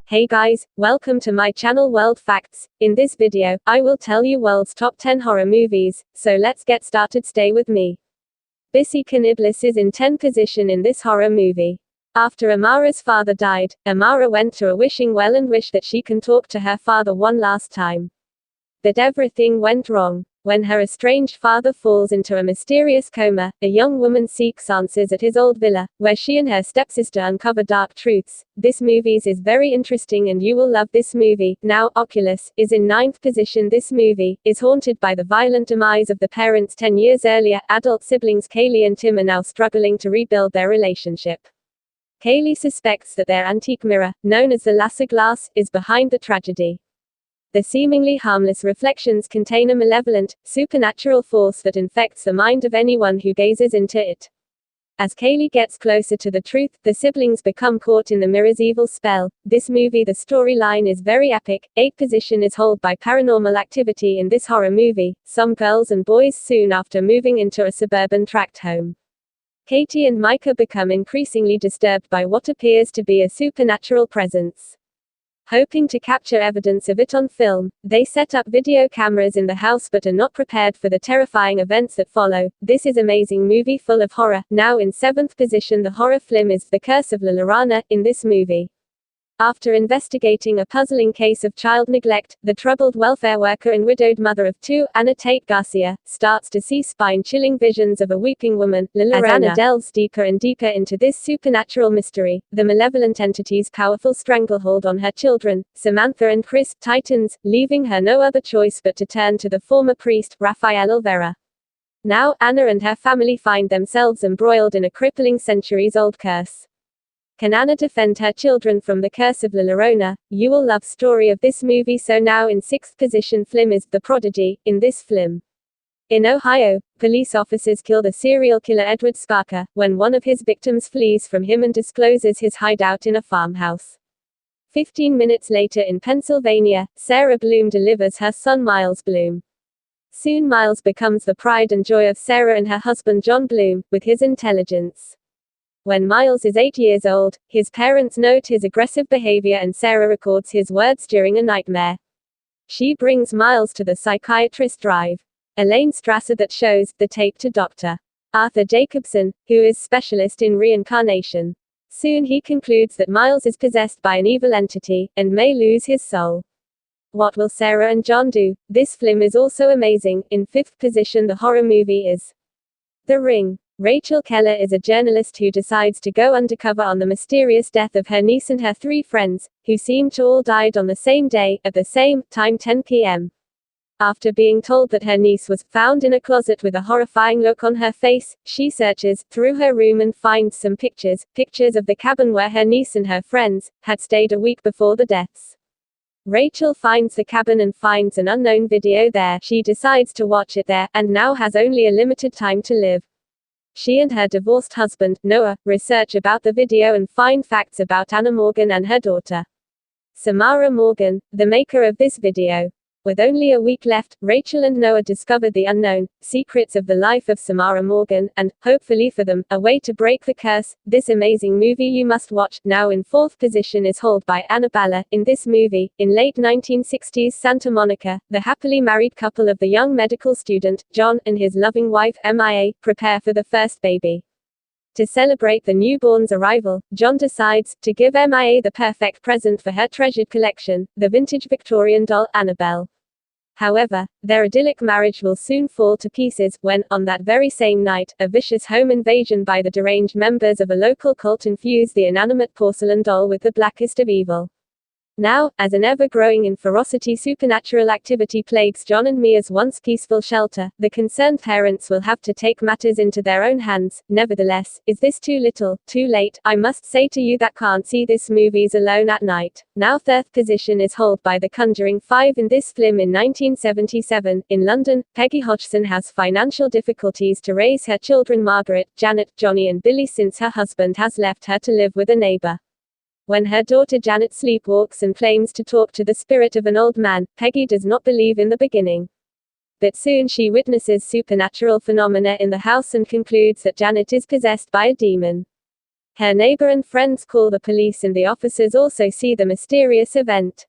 Hey guys, welcome to my channel World Facts. In this video, I will tell you world's top 10 horror movies, so let's get started. Stay with me. Bisi Kniblis is in 10th position in this horror movie. After Amara's father died, Amara went to a wishing well and wished that she can talk to her father one last time. But everything went wrong. When her estranged father falls into a mysterious coma, a young woman seeks answers at his old villa, where she and her stepsister uncover dark truths. This movie is very interesting and you will love this movie. Now, Oculus is in 9th position. This movie is haunted by the violent demise of the parents 10 years earlier. Adult siblings Kaylee and Tim are now struggling to rebuild their relationship. Kaylee suspects that their antique mirror, known as the Lasser glass, is behind the tragedy. The seemingly harmless reflections contain a malevolent, supernatural force that infects the mind of anyone who gazes into it. As Kaylee gets closer to the truth, the siblings become caught in the mirror's evil spell. This movie, the storyline is very epic. 8th position is held by paranormal activity. In this horror movie, some girls and boys soon after moving into a suburban tract home. Katie and Micah become increasingly disturbed by what appears to be a supernatural presence. Hoping to capture evidence of it on film, they set up video cameras in the house but are not prepared for the terrifying events that follow. This is amazing movie full of horror. Now in 7th position, the horror film is The Curse of La Llorona. In this movie, after investigating a puzzling case of child neglect, the troubled welfare worker and widowed mother of 2, Anna Tate Garcia, starts to see spine-chilling visions of a weeping woman, La Llorona. As Anna delves deeper and deeper into this supernatural mystery, the malevolent entity's powerful stranglehold on her children, Samantha and Chris, tightens, leaving her no other choice but to turn to the former priest, Rafael Olvera. Now, Anna and her family find themselves embroiled in a crippling centuries-old curse. Can Anna defend her children from the curse of La Llorona? You will love story of this movie. So now in 6th position, film is The Prodigy. In this film, in Ohio, police officers kill the serial killer Edward Sparker, when one of his victims flees from him and discloses his hideout in a farmhouse. 15 minutes later in Pennsylvania, Sarah Bloom delivers her son Miles Bloom. Soon Miles becomes the pride and joy of Sarah and her husband John Bloom, with his intelligence. When Miles is 8 years old, his parents note his aggressive behavior and Sarah records his words during a nightmare. She brings Miles to the psychiatrist Drive. Elaine Strasser that shows the tape to Dr. Arthur Jacobson, who is specialist in reincarnation. Soon he concludes that Miles is possessed by an evil entity, and may lose his soul. What will Sarah and John do? This film is also amazing. In 5th position, the horror movie is The Ring. Rachel Keller is a journalist who decides to go undercover on the mysterious death of her niece and her 3 friends, who seem to all died on the same day, at the same time 10 p.m. After being told that her niece was found in a closet with a horrifying look on her face, she searches through her room and finds some pictures of the cabin where her niece and her friends had stayed a week before the deaths. Rachel finds the cabin and finds an unknown video there. She decides to watch it there, and now has only a limited time to live. She and her divorced husband, Noah, research about the video and find facts about Anna Morgan and her daughter, Samara Morgan, the maker of this video. With only a week left, Rachel and Noah discover the unknown secrets of the life of Samara Morgan, and, hopefully for them, a way to break the curse. This amazing movie you must watch. Now in 4th position is held by Annabella. In this movie, in late 1960s Santa Monica, the happily married couple of the young medical student, John, and his loving wife, Mia, prepare for the first baby. To celebrate the newborn's arrival, John decides to give Mia the perfect present for her treasured collection, the vintage Victorian doll, Annabelle. However, their idyllic marriage will soon fall to pieces, when, on that very same night, a vicious home invasion by the deranged members of a local cult infuse the inanimate porcelain doll with the blackest of evil. Now, as an ever-growing in ferocity supernatural activity plagues John and Mia's once peaceful shelter, the concerned parents will have to take matters into their own hands. Nevertheless, is this too little, too late? I must say to you that can't see this movies alone at night. Now 3rd position is held by The Conjuring 5. In this film in 1977, in London, Peggy Hodgson has financial difficulties to raise her children Margaret, Janet, Johnny and Billy since her husband has left her to live with a neighbor. When her daughter Janet sleepwalks and claims to talk to the spirit of an old man, Peggy does not believe in the beginning. But soon she witnesses supernatural phenomena in the house and concludes that Janet is possessed by a demon. Her neighbor and friends call the police, and the officers also see the mysterious event.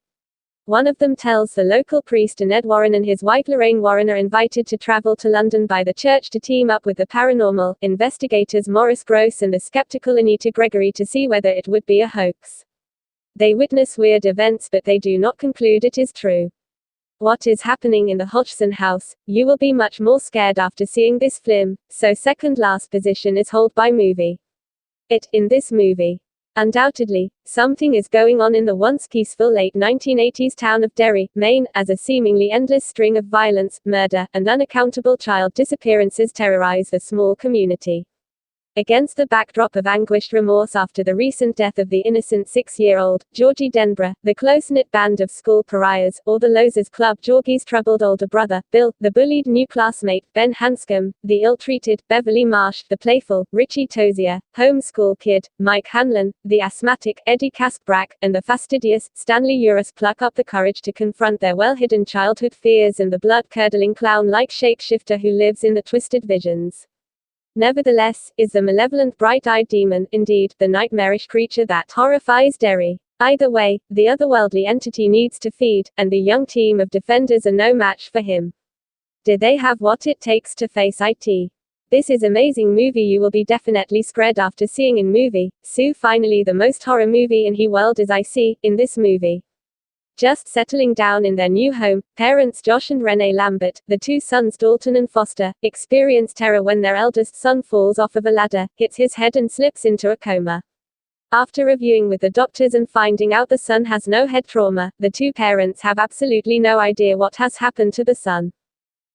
One of them tells the local priest, and Ed Warren and his wife Lorraine Warren are invited to travel to London by the church to team up with the paranormal investigators Maurice Grosse and the skeptical Anita Gregory to see whether it would be a hoax. They witness weird events, but they do not conclude it is true. What is happening in the Hodgson house? You will be much more scared after seeing this film, so second last position is held by movie. In this movie. Undoubtedly, something is going on in the once peaceful late 1980s town of Derry, Maine, as a seemingly endless string of violence, murder, and unaccountable child disappearances terrorize the small community. Against the backdrop of anguished remorse after the recent death of the innocent 6-year-old, Georgie Denborough, the close-knit band of school pariahs, or the Losers Club, Georgie's troubled older brother, Bill, the bullied new classmate, Ben Hanscom, the ill-treated, Beverly Marsh, the playful, Richie Tozier, homeschool kid, Mike Hanlon, the asthmatic, Eddie Kaspbrak, and the fastidious, Stanley Uris pluck up the courage to confront their well-hidden childhood fears and the blood-curdling clown-like shapeshifter who lives in the twisted visions. Nevertheless, is the malevolent bright-eyed demon, indeed, the nightmarish creature that horrifies Derry. Either way, the otherworldly entity needs to feed, and the young team of defenders are no match for him. Do they have what it takes to face it? This is amazing movie. You will be definitely scared after seeing in movie. So finally the most horror movie in he world is I see, in this movie. Just settling down in their new home, parents Josh and Renee Lambert, the two sons Dalton and Foster, experience terror when their eldest son falls off of a ladder, hits his head and slips into a coma. After reviewing with the doctors and finding out the son has no head trauma, the two parents have absolutely no idea what has happened to the son.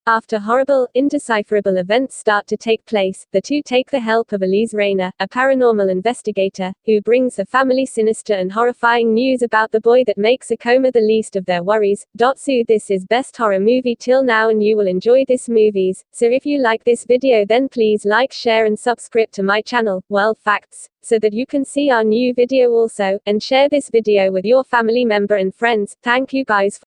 After horrible, indecipherable events start to take place, the two take the help of Elise Rayner, a paranormal investigator, who brings the family sinister and horrifying news about the boy that makes a coma the least of their worries. So this is best horror movie till now, and you will enjoy this movies. So if you like this video, then please like, share and subscribe to my channel, World Facts, so that you can see our new video also, and share this video with your family member and friends. Thank you guys.